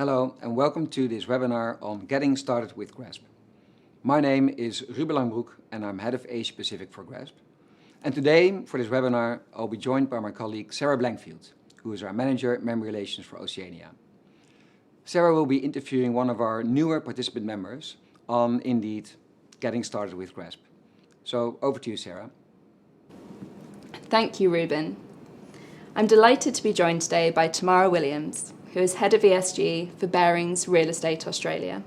Hello and welcome to this webinar on Getting Started with GRESB. My name is Ruben Langbroek and I'm Head of Asia Pacific for GRESB. And today, for this webinar, I'll be joined by my colleague Sarah Blankfield, who is our Manager, Member Relations for Oceania. Sarah will be interviewing one of our newer participant members on, indeed, Getting Started with GRESB. So, over to you, Sarah. Thank you, Ruben. I'm delighted to be joined today by Tamara Williams, who is Head of ESG for Barings Real Estate Australia.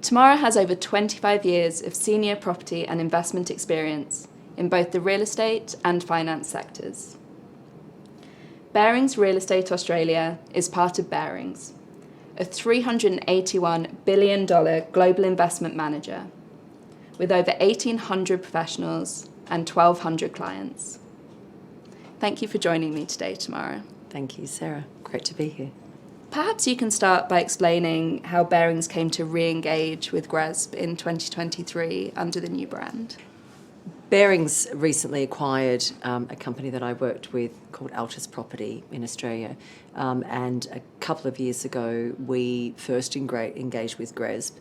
Tamara has over 25 years of senior property and investment experience in both the real estate and finance sectors. Barings Real Estate Australia is part of Barings, a $381 billion global investment manager with over 1,800 professionals and 1,200 clients. Thank you for joining me today, Tamara. Thank you, Sarah. Great to be here. Perhaps you can start by explaining how Barings came to re-engage with GRESB in 2023 under the new brand. Barings recently acquired a company that I worked with called Altus Property in Australia, and a couple of years ago we first engaged with GRESB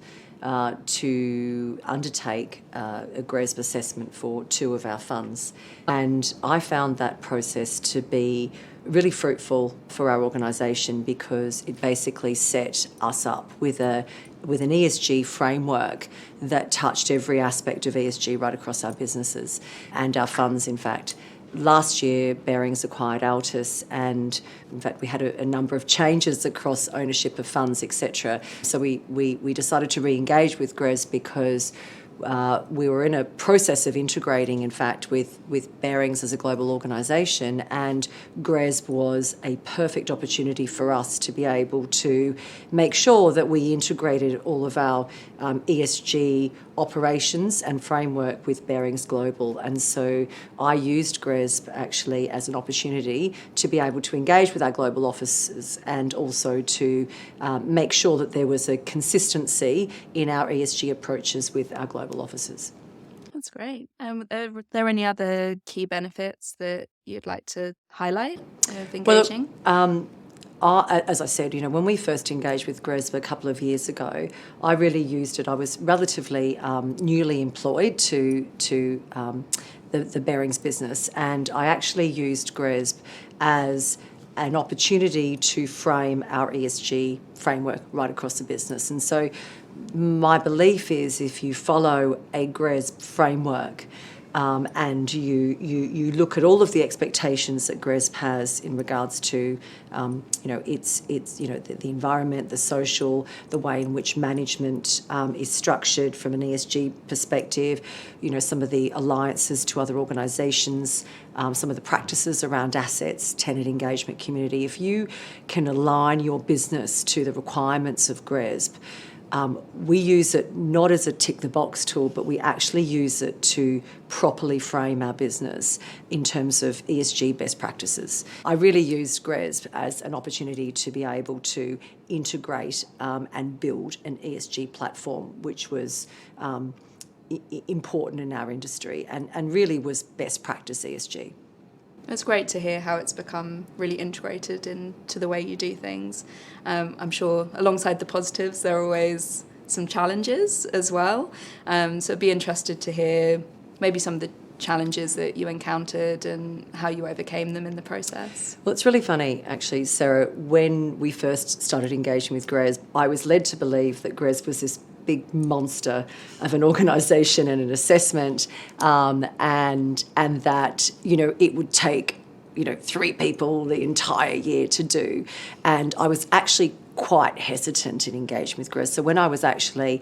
to undertake a GRESB assessment for two of our funds. And I found that process to be really fruitful for our organisation because it basically set us up with an ESG framework that touched every aspect of ESG right across our businesses and our funds, in fact. Last year, Barings acquired Altus, and in fact, we had a number of changes across ownership of funds, etc. So we decided to re-engage with GRESB because we were in a process of integrating, in fact, with Barings as a global organisation, and GRESB was a perfect opportunity for us to be able to make sure that we integrated all of our ESG operations and framework with Barings Global. And so I used GRESB actually as an opportunity to be able to engage with our global offices and also to make sure that there was a consistency in our ESG approaches with our global offices. That's great. Are there any other key benefits that you'd like to highlight of engaging? Well, as I said, when we first engaged with GRESB a couple of years ago, I really used it. I was relatively newly employed to the Barings business, and I actually used GRESB as an opportunity to frame our ESG framework right across the business. And so my belief is if you follow a GRESB framework and you look at all of the expectations that GRESB has in regards to its the environment, the social, the way in which management is structured from an ESG perspective, some of the alliances to other organisations, some of the practices around assets, tenant engagement, community. If you can align your business to the requirements of GRESB, we use it not as a tick-the-box tool, but we actually use it to properly frame our business in terms of ESG best practices. I really used GRESB as an opportunity to be able to integrate and build an ESG platform, which was important in our industry and really was best practice ESG. It's great to hear how it's become really integrated into the way you do things. I'm sure alongside the positives, there are always some challenges as well. So I'd be interested to hear maybe some of the challenges that you encountered and how you overcame them in the process. Well, it's really funny, actually, Sarah. When we first started engaging with GRESB, I was led to believe that GRESB was this big monster of an organisation and an assessment, and that it would take 3 people the entire year to do. And I was actually quite hesitant in engaging with GRESB. So when I was actually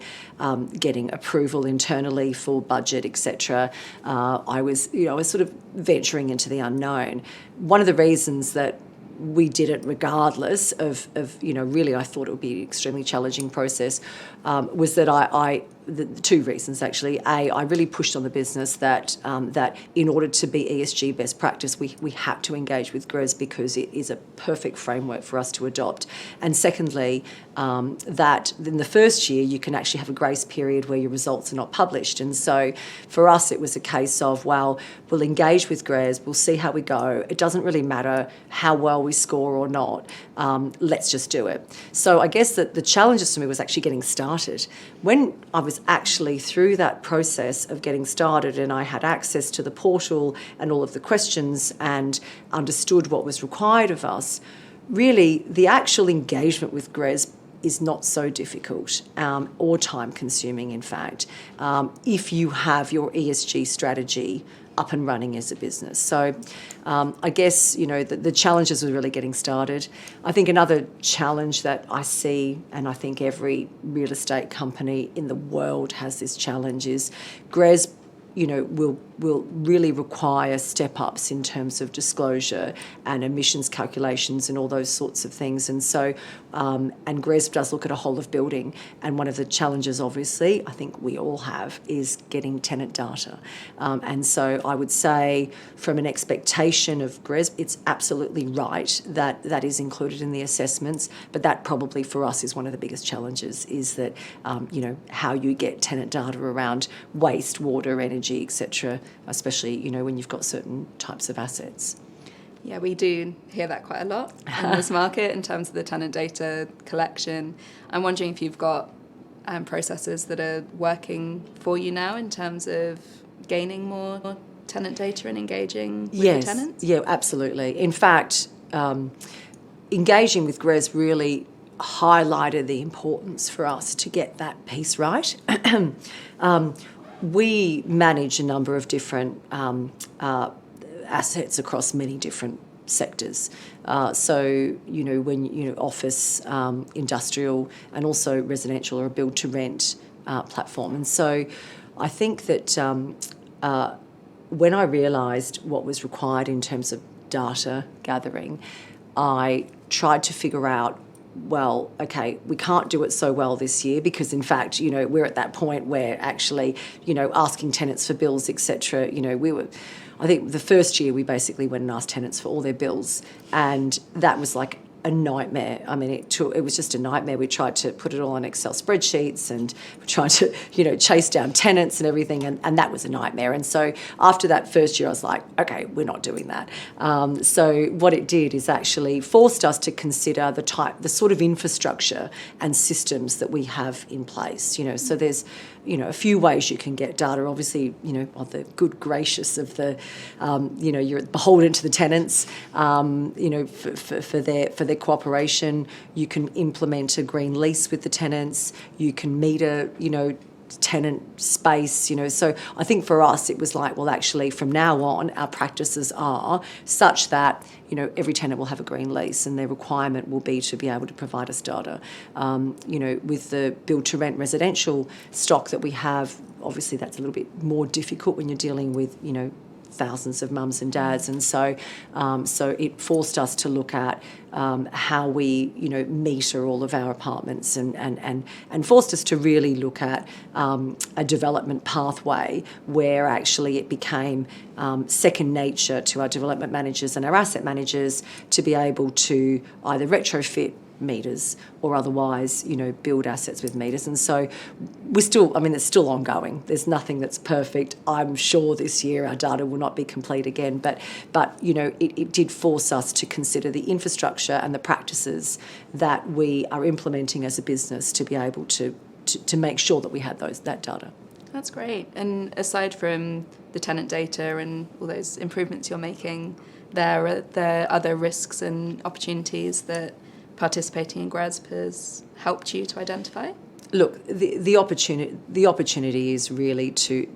getting approval internally for budget, etc., I was sort of venturing into the unknown. One of the reasons that we did it regardless of really I thought it would be an extremely challenging process, was that I the two reasons actually. I really pushed on the business that that in order to be ESG best practice, we had to engage with GRESB because it is a perfect framework for us to adopt. And secondly, that in the first year you can actually have a grace period where your results are not published. And so for us it was a case of, well, we'll engage with GRESB, we'll see how we go. It doesn't really matter how well we score or not. Let's just do it. So I guess that the challenges for me was actually getting started. When I was actually through that process of getting started and I had access to the portal and all of the questions and understood what was required of us, really the actual engagement with GRESB is not so difficult or time consuming, in fact, if you have your ESG strategy up and running as a business. So I guess, the challenges were really getting started. I think another challenge that I see, and I think every real estate company in the world has this challenge, is GRESB will really require step-ups in terms of disclosure and emissions calculations and all those sorts of things. And so, and GRESB does look at a whole of building. And one of the challenges, obviously, I think we all have, is getting tenant data. And so I would say from an expectation of GRESB, it's absolutely right that that is included in the assessments. But that probably for us is one of the biggest challenges, is that, how you get tenant data around waste, water, energy, etc., especially, when you've got certain types of assets. Yeah, we do hear that quite a lot in this market in terms of the tenant data collection. I'm wondering if you've got processes that are working for you now in terms of gaining more tenant data and engaging with the tenants? Yeah, absolutely. In fact, engaging with GRESB really highlighted the importance for us to get that piece right. We manage a number of different assets across many different sectors. So, when office, industrial, and also residential, or a build-to-rent platform. And so I think that when I realised what was required in terms of data gathering, I tried to figure out, well, okay, we can't do it so well this year because, in fact, we're at that point where actually, asking tenants for bills, etc., I think the first year we basically went and asked tenants for all their bills, and that was like a nightmare. I mean, it was just a nightmare. We tried to put it all on Excel spreadsheets and we tried to, chase down tenants and everything, and that was a nightmare. And so after that first year, I was like, okay, we're not doing that. So what it did is actually forced us to consider the sort of infrastructure and systems that we have in place. So there's, a few ways you can get data. Obviously, on the good gracious of the, you're beholden to the tenants, for their cooperation. You can implement a green lease with the tenants. You can meter, tenant space, So I think for us it was like, well, actually from now on our practices are such that, every tenant will have a green lease and their requirement will be to be able to provide us data. With the build-to-rent residential stock that we have, obviously that's a little bit more difficult when you're dealing with, thousands of mums and dads, and so it forced us to look at how we meter all of our apartments, and forced us to really look at a development pathway where actually it became second nature to our development managers and our asset managers to be able to either retrofit meters or otherwise, build assets with meters. And so it's still ongoing. There's nothing that's perfect. I'm sure this year our data will not be complete again, but it did force us to consider the infrastructure and the practices that we are implementing as a business to be able to make sure that we had that data. That's great. And aside from the tenant data and all those improvements you're making, are there other risks and opportunities that participating in GRESB has helped you to identify? Look, the opportunity is really to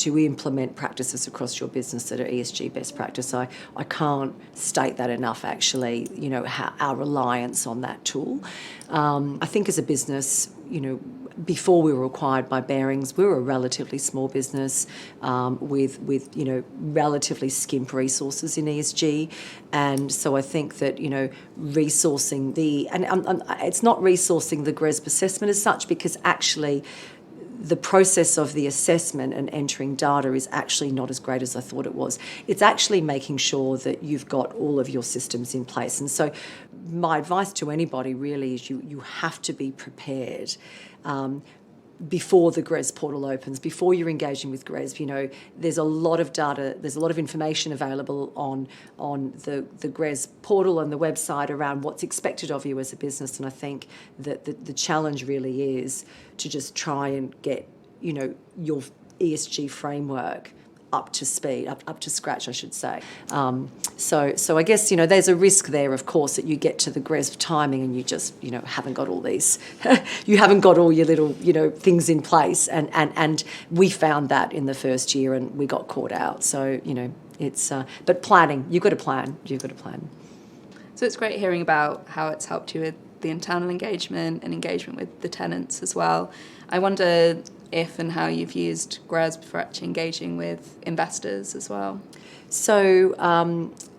implement practices across your business that are ESG best practice. I can't state that enough, actually, how our reliance on that tool. I think as a business, before we were acquired by Barings, we were a relatively small business with relatively skimp resources in ESG, and so I think that resourcing it's not resourcing the GRESB assessment as such, because actually the process of the assessment and entering data is actually not as great as I thought it was. It's actually making sure that you've got all of your systems in place. And so my advice to anybody really is you have to be prepared before the GRESB portal opens, before you're engaging with GRESB. You know, there's a lot of data, there's a lot of information available on the GRESB portal and the website around what's expected of you as a business. And I think that the challenge really is to just try and get, you know, your ESG framework up to speed, up to scratch, I should say. So I guess, you know, there's a risk there, of course, that you get to the GRESB timing and you just, you know, haven't got all these, you haven't got all your little, you know, things in place. And we found that in the first year and we got caught out. So, you know, it's, but planning, you've got to plan. So it's great hearing about how it's helped you with the internal engagement and engagement with the tenants as well. I wonder if and how you've used GRESB for actually engaging with investors as well. So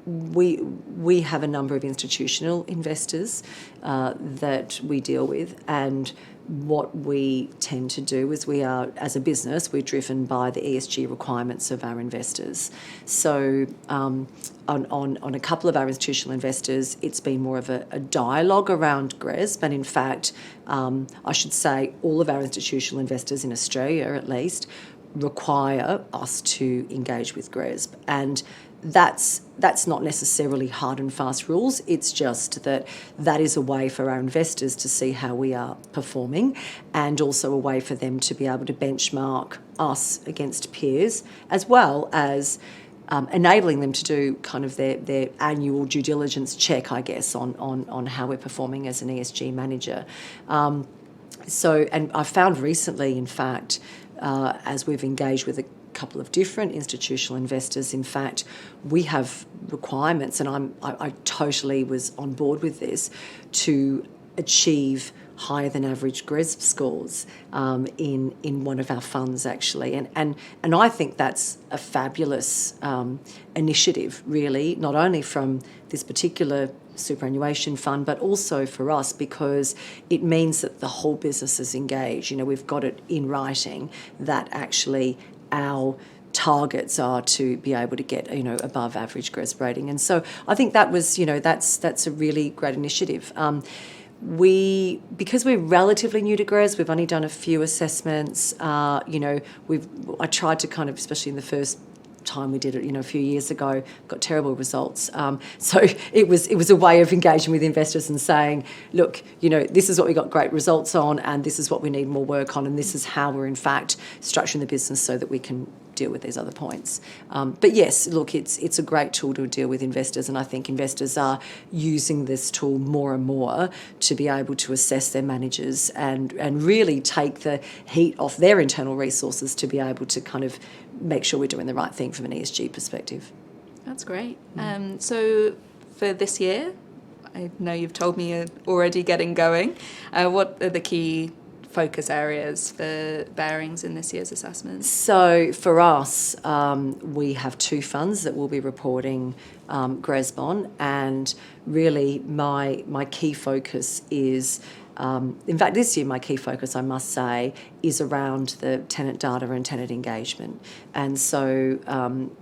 we have a number of institutional investors that we deal with, and what we tend to do is we are, as a business, we're driven by the ESG requirements of our investors. So on a couple of our institutional investors, it's been more of a dialogue around GRESB, and in fact, I should say all of our institutional investors in Australia, at least, require us to engage with GRESB. And that's not necessarily hard and fast rules. It's just that is a way for our investors to see how we are performing, and also a way for them to be able to benchmark us against peers, as well as enabling them to do kind of their annual due diligence check, I guess, on how we're performing as an ESG manager. And I've found recently, in fact, as we've engaged with a couple of different institutional investors, in fact, we have requirements, and I totally was on board with this, to achieve higher than average GRESB scores in one of our funds, actually. And I think that's a fabulous initiative, really, not only from this particular superannuation fund, but also for us, because it means that the whole business is engaged. You know, we've got it in writing that actually our targets are to be able to get, you know, above average GRESB rating. And so I think that was, you know, that's a really great initiative. Because we're relatively new to GRESB, we've only done a few assessments. You know, I tried to kind of, especially in the first time we did it, you know, a few years ago, got terrible results. So it was a way of engaging with investors and saying, look, you know, this is what we got great results on, and this is what we need more work on, and this is how we're in fact structuring the business so that we can deal with these other points. But yes, look, it's a great tool to deal with investors, and I think investors are using this tool more and more to be able to assess their managers and really take the heat off their internal resources to be able to kind of make sure we're doing the right thing from an ESG perspective. That's great. So for this year, I know you've told me you're already getting going. What are the key focus areas for Barings in this year's assessment? So for us, we have two funds that we'll be reporting GRESB on, and really my key focus is, in fact, this year my key focus, I must say, is around the tenant data and tenant engagement. And so,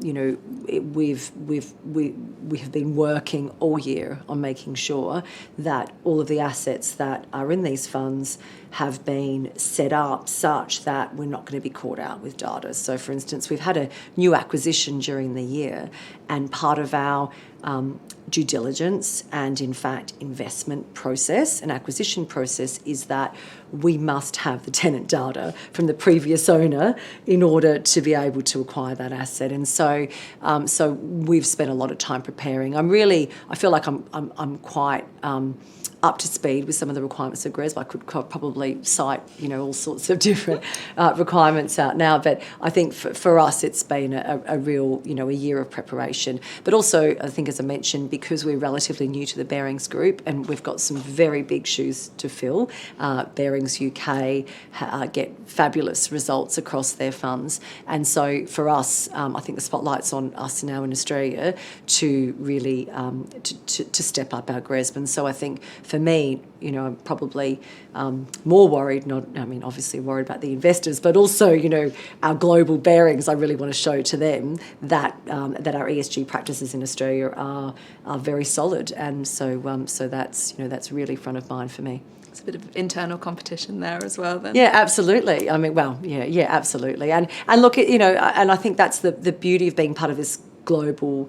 you know, we have been working all year on making sure that all of the assets that are in these funds have been set up such that we're not going to be caught out with data. So, for instance, we've had a new acquisition during the year, and part of our due diligence and, in fact, investment process and acquisition process is that we must have the tenant data from the previous owner in order to be able to acquire that asset. And so we've spent a lot of time preparing. I feel like I'm quite up to speed with some of the requirements of GRESB. I could probably cite, you know, all sorts of different requirements out now, but I think for us it's been a real, you know, a year of preparation. But also, I think, as I mentioned, because we're relatively new to the Barings Group and we've got some very big shoes to fill, Barings Barings UK get fabulous results across their funds. And so for us, I think the spotlight's on us now in Australia to really to step up our GRESB. And so I think for me, you know, I'm probably more worried, obviously worried about the investors, but also, you know, our global bearings. I really want to show to them that that our ESG practices in Australia are very solid. And so that's, you know, that's really front of mind for me. It's a bit of internal competition there as well, then. Yeah, absolutely. I mean, well, yeah, absolutely. And look, you know, and I think that's the beauty of being part of this global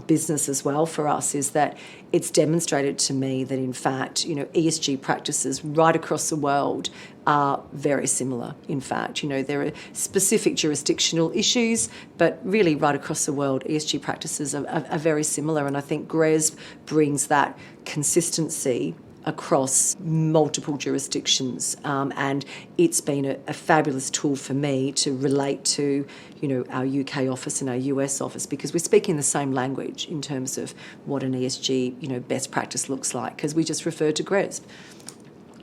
business as well for us, is that it's demonstrated to me that, in fact, you know, ESG practices right across the world are very similar. In fact, you know, there are specific jurisdictional issues, but really right across the world, ESG practices are very similar. And I think GRESB brings that consistency across multiple jurisdictions, and it's been a fabulous tool for me to relate to, you know, our UK office and our US office, because we're speaking the same language in terms of what an ESG, you know, best practice looks like, because we just refer to GRESB.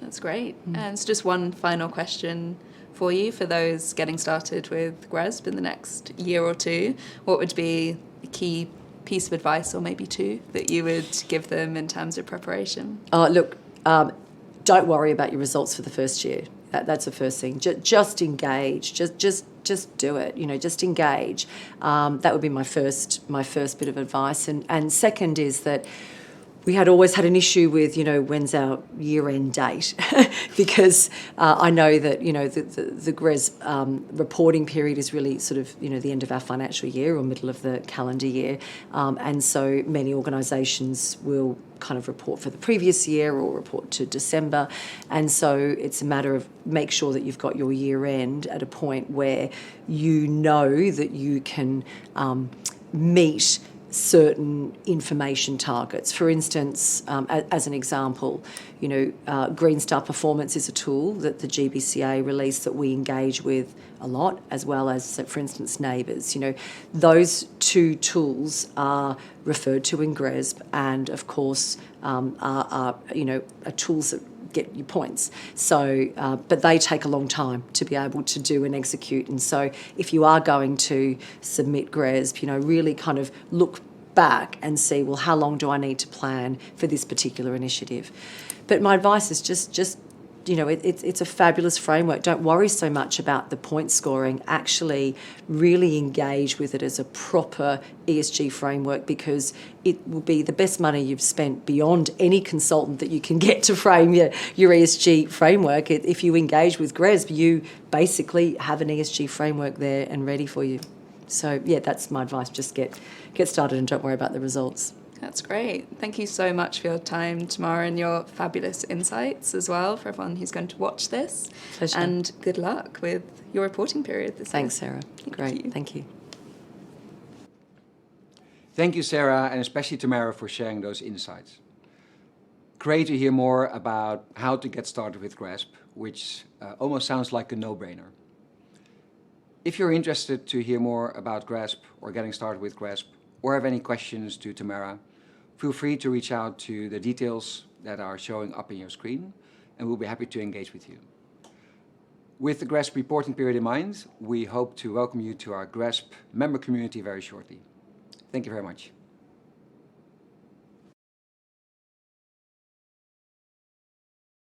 That's great. And so just one final question for you, for those getting started with GRESB in the next year or two. What would be the key piece of advice, or maybe two, that you would give them in terms of preparation? Look, don't worry about your results for the first year. That's the first thing. Just engage. Just do it. You know, just engage. That would be my first bit of advice. And second is that we had always had an issue with, you know, when's our year-end date, because I know that, you know, the GRESB reporting period is really sort of, you know, the end of our financial year or middle of the calendar year, and so many organisations will kind of report for the previous year or report to December, and so it's a matter of make sure that you've got your year-end at a point where you know that you can meet certain information targets. For instance, as an example, you know, Green Star Performance is a tool that the GBCA released that we engage with a lot, as well as, so for instance, Neighbours. You know, those two tools are referred to in GRESB, and of course are you know, are tools that get you points. So, but they take a long time to be able to do and execute. And so if you are going to submit GRESB, you know, really kind of look back and see, well, how long do I need to plan for this particular initiative? But my advice is just you know, it's a fabulous framework. Don't worry so much about the point scoring. Actually really engage with it as a proper ESG framework, because it will be the best money you've spent beyond any consultant that you can get to frame your ESG framework. If you engage with GRESB, you basically have an ESG framework there and ready for you. So, yeah, that's my advice. Just get started and don't worry about the results. That's great. Thank you so much for your time, Tamara, and your fabulous insights as well for everyone who's going to watch this. Pleasure. And good luck with your reporting period this year. Thanks, Sarah. Great. Thank you. Thank you, Sarah, and especially Tamara, for sharing those insights. Great to hear more about how to get started with GRESB, which almost sounds like a no-brainer. If you're interested to hear more about GRESB or getting started with GRESB, or have any questions to Tamara, feel free to reach out to the details that are showing up in your screen, and we'll be happy to engage with you. With the GRESB reporting period in mind, we hope to welcome you to our GRESB member community very shortly. Thank you very much.